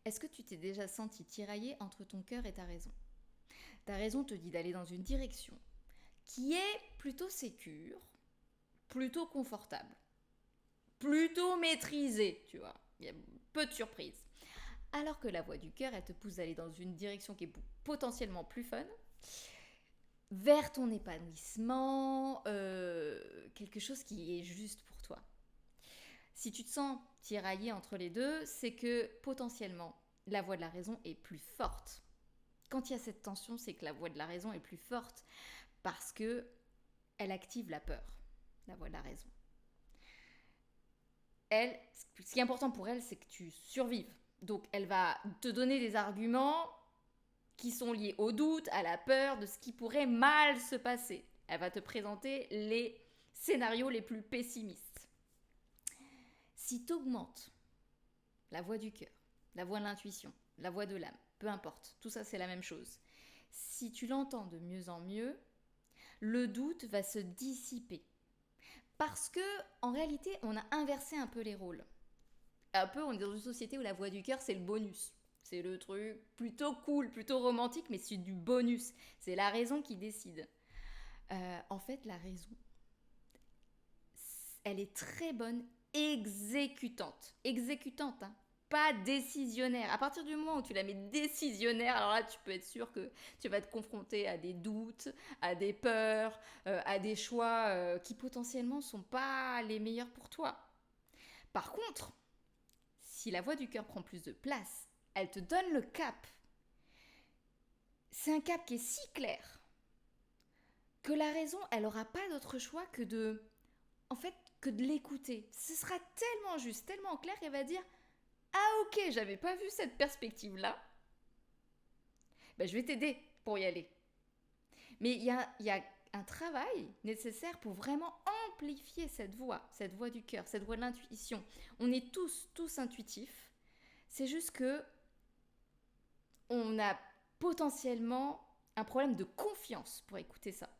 Est-ce que tu t'es déjà senti tiraillé entre ton cœur et ta raison? Ta raison te dit d'aller dans une direction qui est plutôt sécure, plutôt confortable, plutôt maîtrisée, tu vois. Il y a peu de surprises. Alors que la voix du cœur, elle te pousse d'aller dans une direction qui est potentiellement plus fun, vers ton épanouissement, quelque chose qui est juste pour toi. Si tu te sens tiraillé entre les deux, c'est que potentiellement la voix de la raison est plus forte. Quand il y a cette tension, c'est que la voix de la raison est plus forte parce que elle active la peur, la voix de la raison. Elle, ce qui est important pour elle, c'est que tu survives. Donc elle va te donner des arguments qui sont liés au doute, à la peur de ce qui pourrait mal se passer. Elle va te présenter les scénarios les plus pessimistes. Si tu augmentes la voix du cœur, la voix de l'intuition, la voix de l'âme, peu importe, tout ça c'est la même chose. Si tu l'entends de mieux en mieux, le doute va se dissiper. Parce que, en réalité, on a inversé un peu les rôles. Un peu, on est dans une société où la voix du cœur, c'est le bonus. C'est le truc plutôt cool, plutôt romantique, mais c'est du bonus. C'est la raison qui décide. En fait, la raison, elle est très bonne exécutante. Exécutante, hein, pas décisionnaire. À partir du moment où tu la mets décisionnaire, alors là, tu peux être sûr que tu vas te confronter à des doutes, à des peurs, à des choix qui potentiellement sont pas les meilleurs pour toi. Par contre, si la voix du cœur prend plus de place, elle te donne le cap. C'est un cap qui est si clair que la raison, elle aura pas d'autre choix que de, en fait, que de l'écouter. Ce sera tellement juste, tellement clair qu'elle va dire ah ok, j'avais pas vu cette perspective-là. Ben, je vais t'aider pour y aller. Mais il y a un travail nécessaire pour vraiment amplifier cette voix du cœur, cette voix de l'intuition. On est tous intuitifs. C'est juste que on a potentiellement un problème de confiance pour écouter ça.